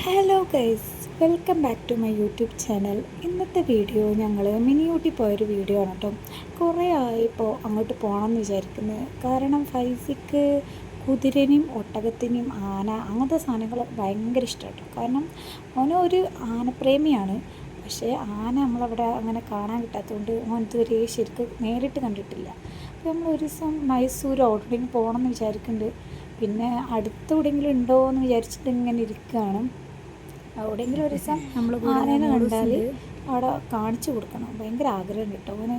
Hello guys, welcome back to my YouTube channel. ഇന്നത്തെ video ഞങ്ങൾ മിനി ഊട്ടി പോയൊരു വീഡിയോ ആണ് കേട്ടോ. കുറേ ആയിപ്പോൾ അങ്ങോട്ട് പോകണമെന്ന് വിചാരിക്കുന്നത്. കാരണം ഫൈസിക്ക് കുതിരനെയും ഒട്ടകത്തിനെയും ആന അങ്ങനത്തെ സാധനങ്ങൾ ഭയങ്കര ഇഷ്ടമാണ് കേട്ടോ. കാരണം ഓനൊരു ആനപ്രേമിയാണ്. പക്ഷേ ആന നമ്മളവിടെ അങ്ങനെ കാണാൻ കിട്ടാത്തതുകൊണ്ട് ഓൻ ഇതുവരെ ശരിക്കും നേരിട്ട് കണ്ടിട്ടില്ല. അപ്പോൾ നമ്മൾ ഒരു ദിവസം മൈസൂർ ഔട്ടിങ്ങിന് പോകണമെന്ന് വിചാരിക്കുന്നുണ്ട്. പിന്നെ അടുത്തെവിടെയെങ്കിലും ഉണ്ടോ എന്ന് വിചാരിച്ചിട്ട് ഇങ്ങനെ ഇരിക്കുകയാണ്. എവിടെയെങ്കിലും ഒരു ദിവസം നമ്മൾ ആനേനെ കണ്ടാൽ അവിടെ കാണിച്ചു കൊടുക്കണം, ഭയങ്കര ആഗ്രഹം കേട്ടോ അവന്.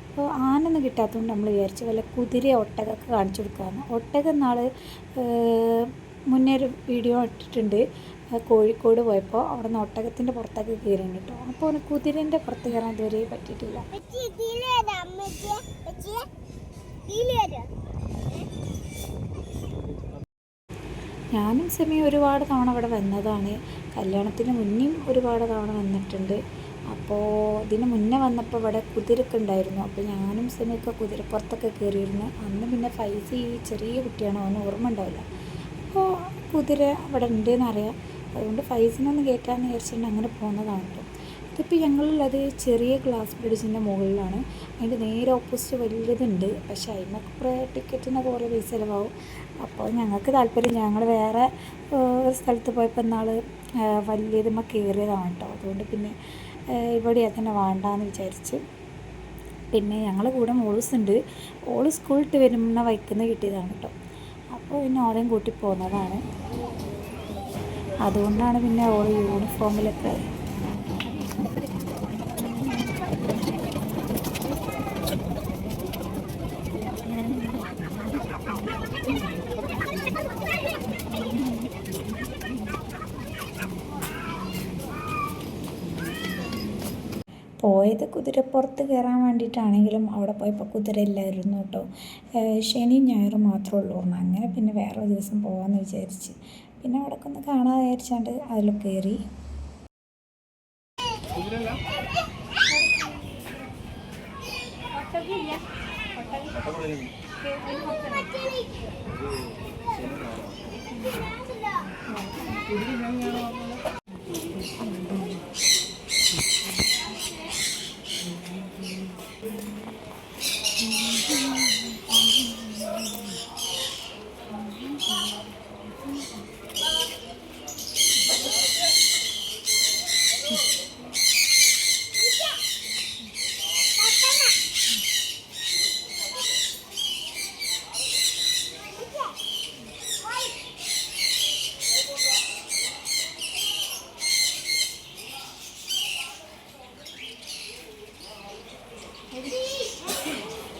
അപ്പോൾ ആനൊന്നും കിട്ടാത്തതുകൊണ്ട് നമ്മൾ വിചാരിച്ചു വല്ല കുതിര ഒട്ടകമൊക്കെ കാണിച്ചു കൊടുക്കാമെന്ന്. ഒട്ടകം നാൾ മുന്നേ ഒരു വീഡിയോ ഇട്ടിട്ടുണ്ട്. കോഴിക്കോട് പോയപ്പോൾ അവിടെ നിന്ന് ഒട്ടകത്തിൻ്റെ പുറത്തൊക്കെ കയറിയാണ് കേട്ടോ. അപ്പോൾ അവന് കുതിരേൻ്റെ പുറത്ത് കയറാൻ ഇതുവരെ പറ്റിയിട്ടില്ല. ഞാനും സെമിയും ഒരുപാട് തവണ ഇവിടെ വന്നതാണ്. കല്യാണത്തിന് മുന്നേയും ഒരുപാട് തവണ വന്നിട്ടുണ്ട്. അപ്പോൾ ഇതിന് മുന്നേ വന്നപ്പോൾ ഇവിടെ കുതിരയൊക്കെ ഉണ്ടായിരുന്നു. അപ്പോൾ ഞാനും സെമിയൊക്കെ കുതിരപ്പുറത്തൊക്കെ കയറിയിരുന്നു. അന്ന് പിന്നെ ഫൈസി ചെറിയ കുട്ടിയാണ്, അവന് ഓർമ്മ ഉണ്ടാവില്ല. അപ്പോൾ കുതിര ഇവിടെ ഉണ്ടെന്നറിയാം. അതുകൊണ്ട് ഫൈസിനൊന്ന് കയറ്റാമെന്ന് വിചാരിച്ചിട്ടുണ്ട് അങ്ങനെ പോകുന്നതാണ് കേട്ടോ. ഇതിപ്പോൾ ഞങ്ങളുള്ളത് ചെറിയ ഗ്ലാസ് ബ്രിഡ്ജിൻ്റെ മുകളിലാണ്. അതിൻ്റെ നേരെ ഓപ്പോസിറ്റ് വലിയതുണ്ട്. പക്ഷേ അതിനൊക്കെ കുറേ ടിക്കറ്റിനൊക്കെ കുറേ പൈസ ചിലവാകും. അപ്പോൾ ഞങ്ങൾക്ക് താല്പര്യം, ഞങ്ങൾ വേറെ ഒരു സ്ഥലത്ത് പോയപ്പോൾ ഇന്നാൾ വലിയതുമ്മ കയറിയതാണ് കേട്ടോ. അതുകൊണ്ട് പിന്നെ ഇവിടെ തന്നെ വേണ്ടാന്ന് വിചാരിച്ച്. പിന്നെ ഞങ്ങൾ കൂടെ മോളൂസുണ്ട്. ഓള് സ്കൂളിട്ട് വരുന്ന വൈക്കുന്ന കിട്ടിയതാണ് കേട്ടോ. അപ്പോൾ പിന്നെ ഓളെയും കൂട്ടി പോകുന്നതാണ്. അതുകൊണ്ടാണ് പിന്നെ ഓള് യൂണിഫോമിലൊക്കെ പോയത് കുതിരപ്പുറത്ത് കയറാൻ വേണ്ടിയിട്ടാണെങ്കിലും അവിടെ പോയപ്പോൾ കുതിര ഇല്ലായിരുന്നു കേട്ടോ. ശനിയും ഞായറും മാത്രമേ ഉള്ളൂ. അങ്ങനെ പിന്നെ വേറെ ദിവസം പോകാമെന്ന് വിചാരിച്ച് പിന്നെ അവിടെയൊക്കെ ഒന്ന് കാണാൻ വിചാരിച്ചാണ്ട് അതിൽ കയറി.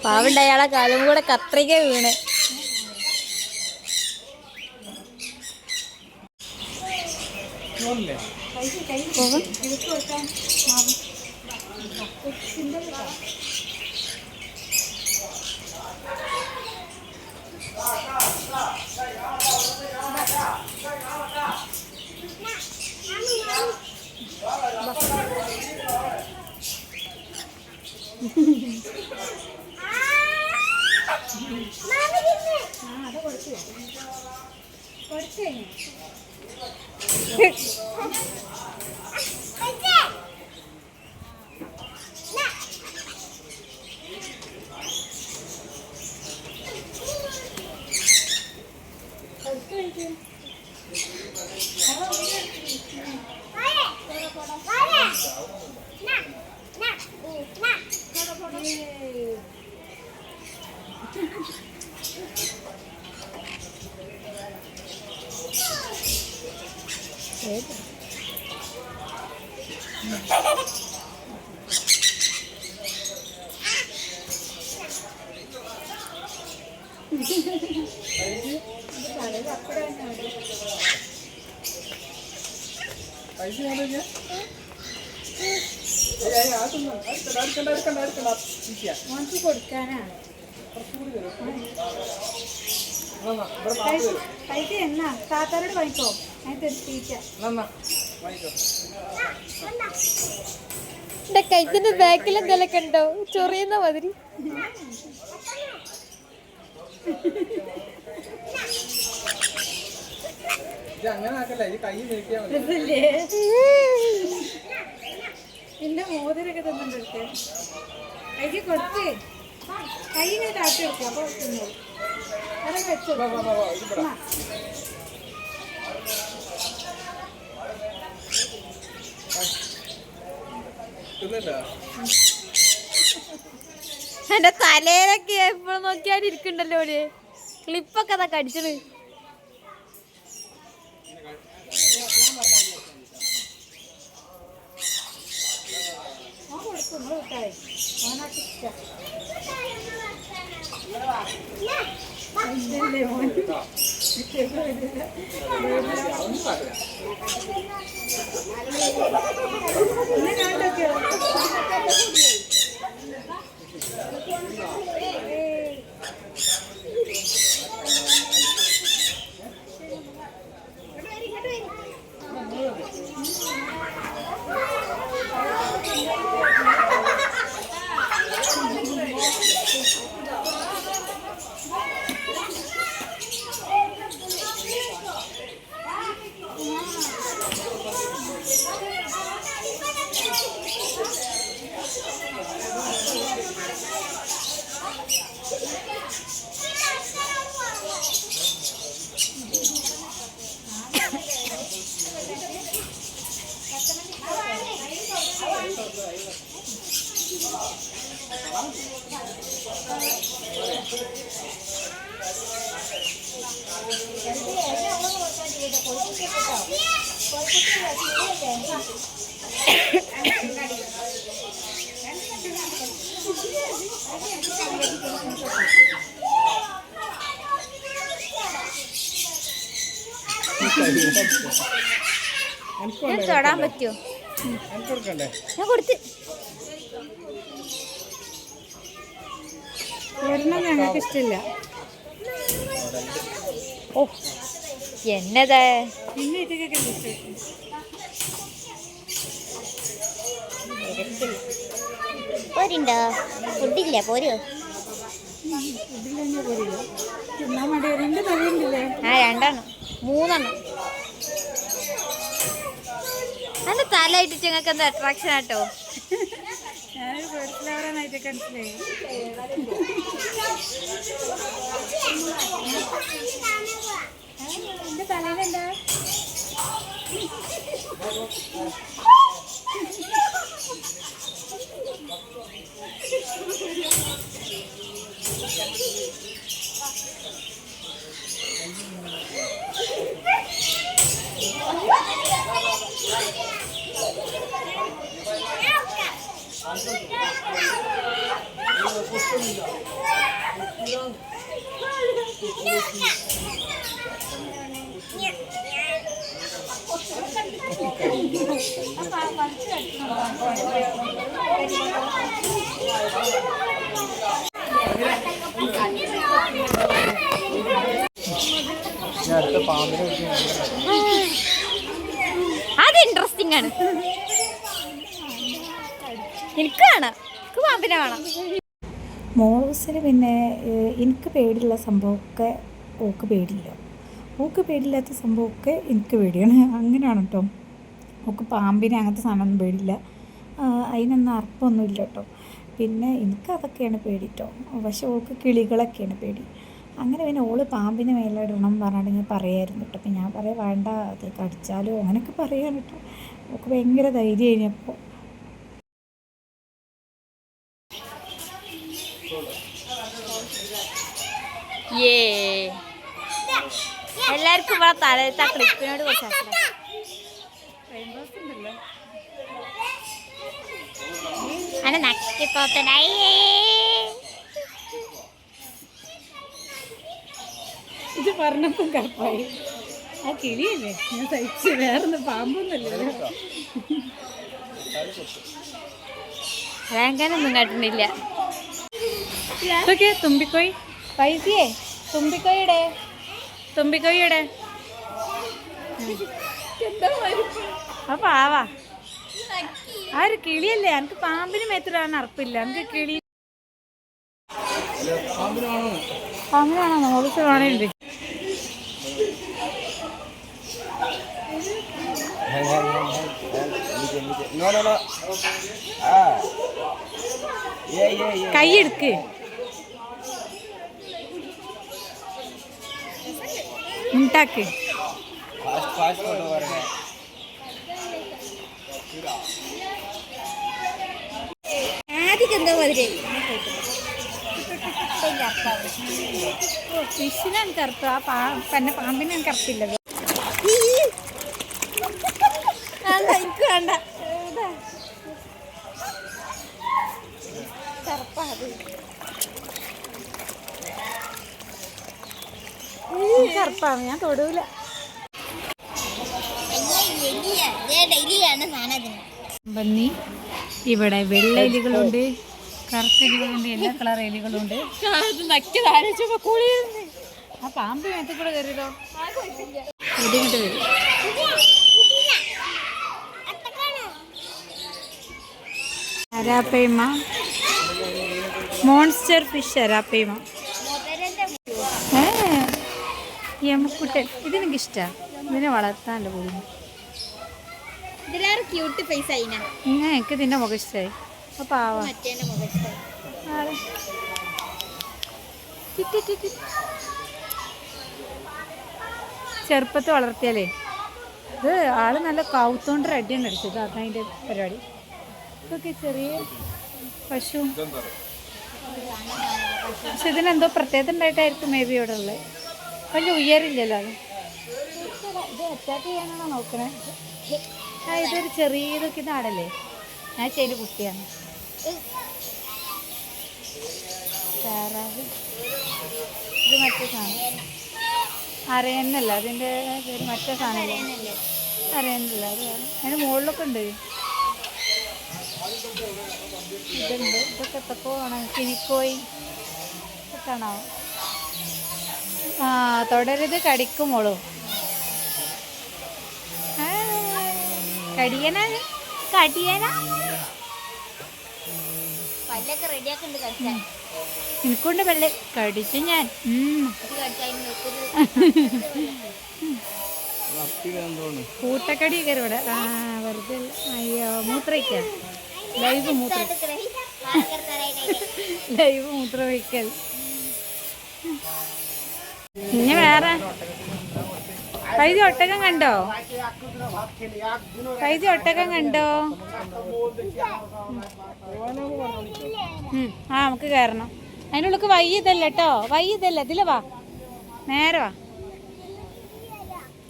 പാവുണ്ട്, അയാളെ കാലും കൂടെ കത്രിക വീണ്. കൊടുക്കാനാണ് എന്നാ താത്താരോട് വാങ്ങിക്കോ. എന്റെ കൈത്തിന്റെ ബാക്കിൽ എന്തെല്ലാം ഉണ്ടോ, ചൊറിയുന്ന മാതിരി. എന്റെ മോതിരൊക്കെ തന്നിട്ട് കൈക്ക് കൊടുത്ത് കൈ ഇങ്ങനെ കാട്ടി വെക്കുക അപ്പൊ അതൊക്കെ വെച്ചു എന്റെ തലയിലൊക്കെ എപ്പോഴും നോക്കിയാൽ ഇരിക്കണ്ടല്ലോ ഒരു ക്ലിപ്പൊക്കെ അതൊക്കെ അടിച്ചത്. തൊടാൻ പറ്റുമോ? ഞാൻ കൊടുത്ത് ഞങ്ങൾക്ക് ഇഷ്ടമില്ല. ഓ എന്നതാ പിന്നെ ഇതൊക്കെ പോരുണ്ടോ? ഫുഡില്ല പോരോ? ഫുഡില്ല പോരില്ല തിന്നാൻ മതി. രണ്ട് തലയുണ്ടല്ലേ? ആ 2 3 അതിന്റെ തലയിട്ട് ഞങ്ങൾക്ക് എന്താ അട്രാക്ഷൻ ആട്ടോ. ഞാനൊരു പേഴ്സണലാവാനായിട്ടൊക്കെ മനസ്സിലായി. എന്റെ തലയിലെന്താ? അത് ഇൻട്രസ്റ്റിംഗ് ആണ്. എനിക്ക് കാണാം, എനിക്ക് പാമ്പിനെ കാണാം. മോളൂസിന് പിന്നെ എനിക്ക് പേടിയുള്ള സംഭവമൊക്കെ ഓക്ക് പേടിയില്ല, ഓക്ക് പേടിയില്ലാത്ത സംഭവമൊക്കെ എനിക്ക് പേടിയാണ്. അങ്ങനെയാണ് കേട്ടോ. ഓക്ക് പാമ്പിനെ അങ്ങനത്തെ സാധനമൊന്നും പേടിയില്ല, അതിനൊന്നും അർപ്പമൊന്നുമില്ല കേട്ടോ. പിന്നെ എനിക്കതൊക്കെയാണ് പേടി കേട്ടോ. പക്ഷെ ഓൾക്ക് കിളികളൊക്കെയാണ് പേടി. അങ്ങനെ പിന്നെ ഓള് പാമ്പിനെ മേലിടണം പറഞ്ഞിട്ട് ഞാൻ പറയായിരുന്നു കേട്ടോ. അപ്പം ഞാൻ പറയാം വേണ്ട, അത് കടിച്ചാലോ അങ്ങനെയൊക്കെ പറയാൻ കേട്ടോ. ഓൾക്ക് ഭയങ്കര ധൈര്യം കഴിഞ്ഞപ്പോൾ എല്ലാവർക്കും ഇവിടെ തലത്തെ ക്ലിപ്പിനോട് കുറച്ച് അനെ നക്കിപ്പോത്തനായി. ഇത് പറഞ്ഞപ്പോൾ കറപ്പായി. ആ കിളിയല്ലേ ഞാൻ തയ്ച്ച്, വേറൊന്ന് പാമ്പൊന്നുമല്ലോ. അലങ്കാരൊന്നും കാട്ടുന്നില്ല. ഇതൊക്കെ തുമ്പിക്കോയി പൈസയെ തുമ്പിക്കോയുടെ അപ്പൊ ആവാ ആ ഒരു കിളിയല്ലേ. എനിക്ക് പാമ്പിന് മേത്തിലാണ് അർപ്പില്ല. എനിക്ക് കിളി പാമ്പിനാണോ മോളിച്ച് കാണുന്നുണ്ട്. No, no, no. Ah. Yeah, yeah, yeah. കൈ എടുക്ക്. ഉണ്ടാക്ക്. Fast, fast photo varanga. ആദ്യം എന്താ മതി ഫിഷിനാണ് കറുപ്പ്. പിന്നെ പാമ്പിനാണ് കറുപ്പില്ലത്. എനിക്ക് വേണ്ട. കറുപ്പാണ്, ഞാൻ തൊടൂല. ബന്നി ഇവിടെ വെള്ള എലികളുണ്ട്, കറുത്ത എലികളുണ്ട്, എല്ലാ കളർ എലികളുണ്ട്. ആ പാമ്പ് മേത്തിൽ കൂടെ കയറിയതോ ഇടിങ്ങിട്ട് വരും. അരാപ്പയ്മ, മോൺസ്റ്റർ ഫിഷ് അരാപ്പയ്മ. യമുക്കുട്ടൻ ഇതെനിക്ക് ഇഷ്ടമാണ്. ഇതിനെ വളർത്താനല്ലോ പോകുന്നു. എനിക്ക് ഇതിൻ്റെ മുഖം ഇഷ്ടമായി. അപ്പോൾ പാവ ചെറുപ്പത്ത് വളർത്തിയാലേ ഇത് ആള് നല്ല കൗത്തോണ്ട് റെഡിയാണ് അടിച്ചത്. അതാണ് അതിൻ്റെ പരിപാടി. ഇതൊക്കെ ചെറിയ പശു. പക്ഷെ ഇതിനെന്തോ പ്രത്യേകത ഉണ്ടായിട്ടായിരിക്കും മേ ബി ഇവിടെ ഉള്ളത്. വലിയ ഉയരില്ലല്ലോ അത്. ഇത് അറ്റാക്ക് ചെയ്യാനാണോ നോക്കണേ? ആ ഇതൊരു ചെറിയതൊക്കെ നാടല്ലേ. ഞാൻ ചെയ്ത് കുട്ടിയാണ്. താറാവ് ഇത് മറ്റേ സാധനം അരയന്നല്ല, അതിൻ്റെ പേര് മറ്റേ സാധനമല്ലേ. അരയന്നല്ല, അത് വേറെ. അതിന് മുകളിലൊക്കെ ഉണ്ട്. ഇതുണ്ട്. ഇതൊക്കെ എത്തക്കോ ആണ്. കിനിക്കോയി കാണാവോ? ആ തുടരുത്, കടിക്കുമോളൂ. കടിയനാ കടിയനാ എനിക്കൊണ്ട് വെള്ള കടിച്ചു ഞാൻ. കൂട്ടക്കടി കയറി ഇവിടെ. ആ വെറുതെ അയ്യോ മൂത്രയിക്കാൻ. ലൈവ് മൂത്രമൊഴിക്കൽ. പിന്നെ വേറെ പൈസ ഒട്ടകം കണ്ടോ? പൈസ ഒട്ടകം കണ്ടോ? ആ നമുക്ക് കയറണം. അതിനുള്ളിൽ വയ്യ ഇതല്ല കേട്ടോ, വയ്യ ഇതല്ല. ഇതില് വാ, നേരെ വാ.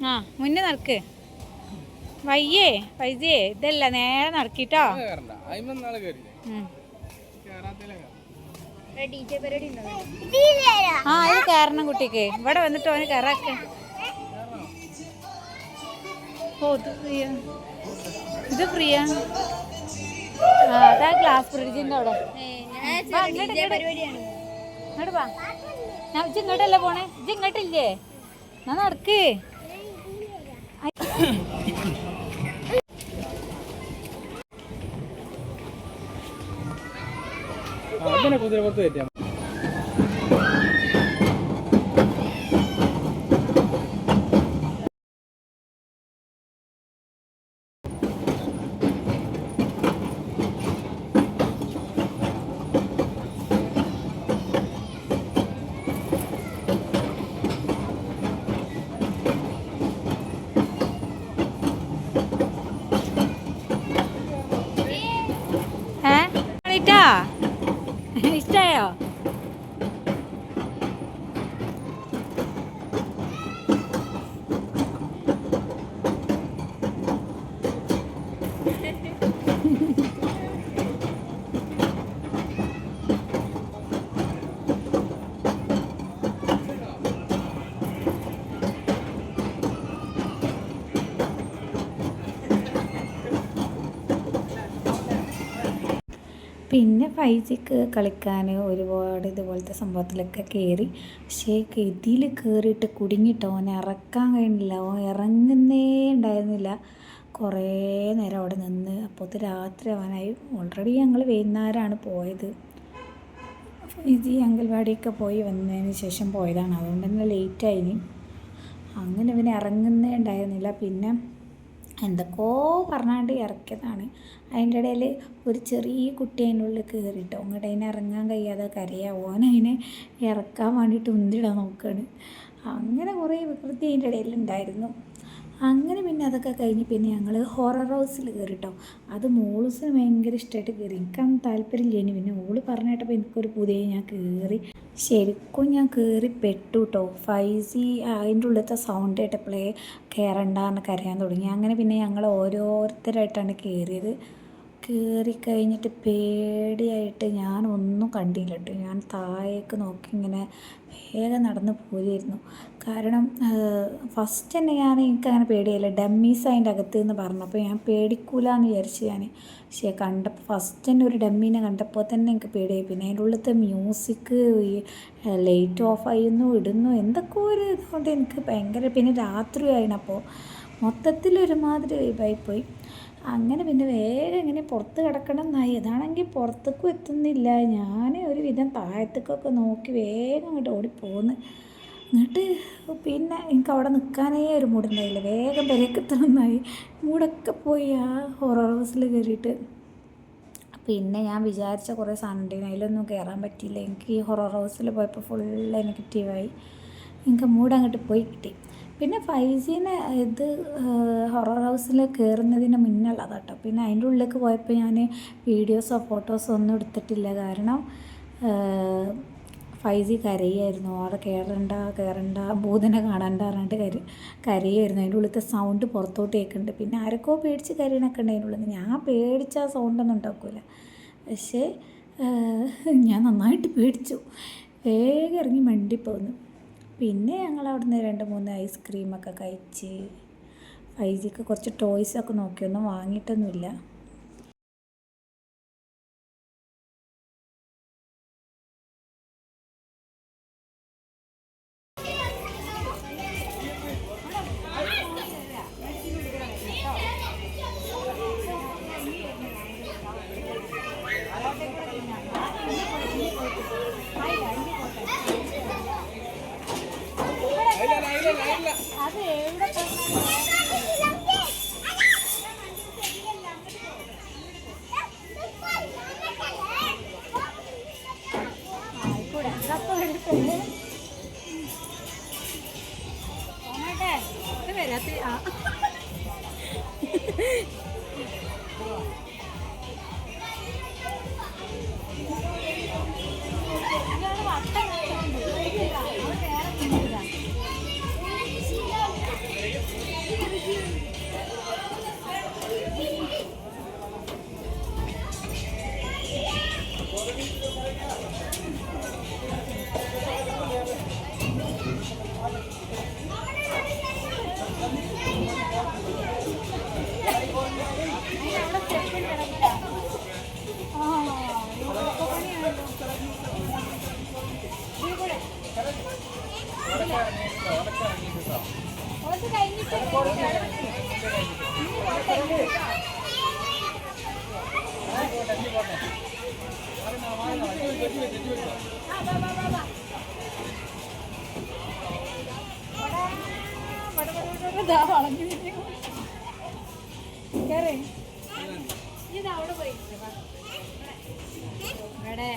ആ മുന്നേ നടക്ക്. വയ്യേ പൈസയേ ഇതല്ല, നേരെ നടക്കിട്ടോ. ആ ഇത് കയറണം കുട്ടിക്ക്. ഇവിടെ വന്നിട്ട് അവന് കയറാക്ക. ഓ ഇത് ഫ്രീയാ. ആ അതാ ഗ്ലാസ് ബ്രിഡ്ജിന്റെ അവിടെ. ഇങ്ങോട്ട് വാ. ഞാൻ ഇജ്ജ് ഇങ്ങോട്ടല്ലേ പോണേ? ഇജ്ജ് ഇങ്ങോട്ടില്ലേ? ഞാൻ നടക്ക്. കുതിരപ്പുറത്ത് കയറ്റാം. ഇഷ്ടായോ? പിന്നെ 5Gക്ക് കളിക്കാൻ ഒരുപാട് ഇതുപോലത്തെ സംഭവത്തിലൊക്കെ കയറി. പക്ഷേ ഇതിൽ കയറിയിട്ട് കുടുങ്ങിയിട്ട് ഓൻ ഇറക്കാൻ കഴിയുന്നില്ല. ഓൻ ഇറങ്ങുന്നേ ഉണ്ടായിരുന്നില്ല. കുറേ നേരം അവിടെ നിന്ന്. അപ്പോൾ രാത്രി ആവാനായി. ഓൾറെഡി ഞങ്ങൾ വൈകുന്നേരമാണ് പോയത്. 5G അംഗൻവാടിയൊക്കെ പോയി വന്നതിന് ശേഷം പോയതാണ്. അതുകൊണ്ട് തന്നെ ലേറ്റായിന്. അങ്ങനെ ഇവന് ഇറങ്ങുന്നേ ഉണ്ടായിരുന്നില്ല. പിന്നെ എന്തൊക്കെയോ പറഞ്ഞാണ്ട് ഇറക്കിയതാണ്. അതിൻ്റെ ഇടയിൽ ഒരു ചെറിയ കുട്ടി അതിൻ്റെ ഉള്ളിൽ കയറിയിട്ടോ, അങ്ങോട്ട് അതിനെ ഇറങ്ങാൻ കഴിയാതെ കരയാ. അതിനെ ഇറക്കാൻ വേണ്ടിയിട്ട് ഉന്തിടാൻ നോക്കുകയാണ്. അങ്ങനെ കുറേ വികൃതി അതിൻ്റെ ഇടയിലുണ്ടായിരുന്നു. അങ്ങനെ പിന്നെ അതൊക്കെ കഴിഞ്ഞ് പിന്നെ ഞങ്ങൾ ഹൊറർ ഹൗസിൽ കയറിട്ടോ. അത് മോളൂസിന് ഭയങ്കര ഇഷ്ടമായിട്ട് കയറി. എനിക്കന്ന് താല്പര്യമില്ലേനി. പിന്നെ ഓള് പറഞ്ഞിട്ടപ്പോൾ എനിക്കൊരു പുതിയ ഞാൻ കയറി. ശരിക്കും ഞാൻ കയറി പെട്ടു കേട്ടോ. 5G അതിൻ്റെ ഉള്ളിലത്തെ സൗണ്ട് കേട്ടപ്പോഴേ കയറണ്ടെന്ന് കരയാൻ തുടങ്ങി. അങ്ങനെ പിന്നെ ഞങ്ങൾ ഓരോരുത്തരായിട്ടാണ് കയറിയത്. കയറി കഴിഞ്ഞിട്ട് പേടിയായിട്ട് ഞാനൊന്നും കണ്ടില്ല കേട്ടോ. ഞാൻ താഴേക്ക് നോക്കി ഇങ്ങനെ വേഗം നടന്ന് പോരുമായിരുന്നു. കാരണം ഫസ്റ്റ് തന്നെ എനിക്കങ്ങനെ പേടിയായില്ല. ഡമ്മീസ് അതിൻ്റെ അകത്ത് എന്ന് പറഞ്ഞപ്പോൾ ഞാൻ പേടിക്കൂല എന്ന് വിചാരിച്ചു ഞാൻ. പക്ഷേ കണ്ടപ്പോൾ ഫസ്റ്റ് തന്നെ ഒരു ഡമ്മീനെ കണ്ടപ്പോൾ തന്നെ എനിക്ക് പേടിയായി. പിന്നെ അതിൻ്റെ ഉള്ളിലത്തെ മ്യൂസിക്, ഈ ലൈറ്റ് ഓഫ് ആയിരുന്നു ഇടുന്നു എന്തൊക്കെ ഒരു ഇതുകൊണ്ട് എനിക്ക് ഭയങ്കര, പിന്നെ രാത്രി ആയിരുന്നപ്പോൾ മൊത്തത്തിലൊരുമാതിരി വൈബായിപ്പോയി. അങ്ങനെ പിന്നെ വേഗം ഇങ്ങനെ പുറത്ത് കിടക്കണം എന്നായി. അതാണെങ്കിൽ പുറത്തേക്കും എത്തുന്നില്ല. ഞാൻ ഒരു വിധം താഴത്തേക്കൊക്കെ നോക്കി വേഗം അങ്ങോട്ട് ഓടിപ്പോന്ന്. എന്നിട്ട് പിന്നെ എനിക്ക് അവിടെ നിൽക്കാനേ ഒരു മൂടുണ്ടായില്ല. വേഗം പെരേക്ക് എത്തണമെന്നായി. മൂടൊക്കെ പോയി ആ ഹൊറർ ഹൗസിൽ കയറിയിട്ട്. പിന്നെ ഞാൻ വിചാരിച്ച കുറേ സാധനം അതിലൊന്നും കയറാൻ പറ്റിയില്ല. എനിക്ക് ഈ ഹൊറർ ഹൗസിൽ പോയപ്പോൾ ഫുൾ നെഗറ്റീവായി. എനിക്ക് മൂഡ് അങ്ങോട്ട് പോയി കിട്ടി. പിന്നെ 5Gനെ ഇത് ഹൊറർ ഹൗസിൽ കയറുന്നതിന് മുന്നുള്ളതാണ് കേട്ടോ. പിന്നെ അതിൻ്റെ ഉള്ളിലേക്ക് പോയപ്പോൾ ഞാൻ വീഡിയോസോ ഫോട്ടോസോ ഒന്നും എടുത്തിട്ടില്ല. കാരണം 5G കരയായിരുന്നു. അവിടെ കയറണ്ട ഭൂതനെ കാണണ്ട പറഞ്ഞിട്ട് കരയായിരുന്നു. അതിൻ്റെ ഉള്ളിലത്തെ സൗണ്ട് പുറത്തോട്ട് കേൾക്കുന്നുണ്ട്. പിന്നെ ആരൊക്കെയോ പേടിച്ച് കരയണൊക്കെ ഉണ്ട് അതിൻ്റെ ഉള്ളിൽ. ഞാൻ പേടിച്ച ആ സൗണ്ടൊന്നും ഉണ്ടാക്കില്ല. പക്ഷേ ഞാൻ നന്നായിട്ട് പേടിച്ചു. വേഗം ഇറങ്ങി മണ്ടിപ്പോന്നു. പിന്നെ ഞങ്ങൾ അവിടുന്ന് 2-3 ഐസ്ക്രീമൊക്കെ കഴിച്ച് 5Gക്ക് കുറച്ച് ടോയ്സൊക്കെ നോക്കിയൊന്നും വാങ്ങിയിട്ടൊന്നുമില്ല. അത് എവിടെ വരാത്ത ഇതവിടെ പോയി ഇവിടെ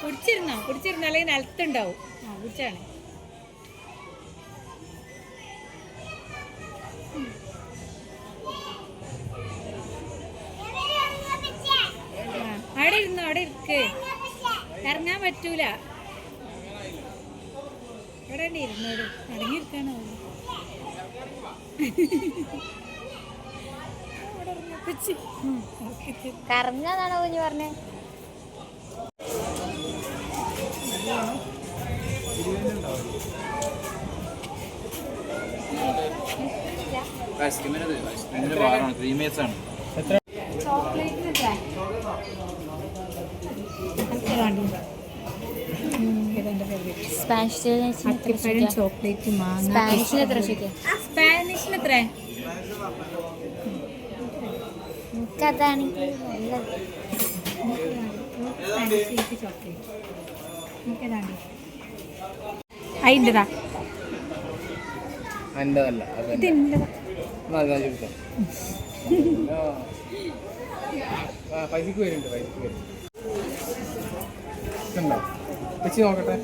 കുടിച്ചിരുന്നോ അല്ലെങ്കിൽ നിലത്തുണ്ടാവും. കുടിച്ചാണ് അവിടെ ഇരുന്നോ, അവിടെ ഇരിക്ക്. ഇറങ്ങാൻ പറ്റൂല. ഇവിടെ തന്നെ ഇരുന്നോട്. അടങ്ങിയിരിക്കാണോ? കറങ്ങാന്നാണോ കുഞ്ഞു പറഞ്ഞേ? അത്തിപ്പഴം ചോക്ലേറ്റ് മാങ്ങ സ്പാനിഷിന് എത്ര ശരിയാ? സ്പാനിഷിന് എത്ര എനിക്കതാണെങ്കിൽ നല്ലത്. സ്പാനിഷ് ചോക്ലേറ്റ് എനിക്കതാണ്ട് അതിൻ്റെതാ എൻ്റെതല്ല ഇത് എൻ്റെതാ പൈസക്ക് വരുന്നുണ്ട് ഉണ്ടോ വെച്ച് നോക്കട്ടെ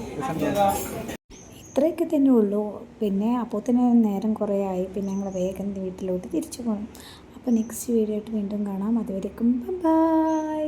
ഇത്രയൊക്കെ തന്നെ ഉള്ളൂ. പിന്നെ അപ്പോൾ തന്നെ നേരം കുറേ ആയി. പിന്നെ ഞങ്ങൾ വേഗം വീട്ടിലോട്ട് തിരിച്ചു പോകണം. അപ്പോൾ നെക്സ്റ്റ് വീഡിയോ ആയിട്ട് വീണ്ടും കാണാം. അതുവരേക്കും ബൈ.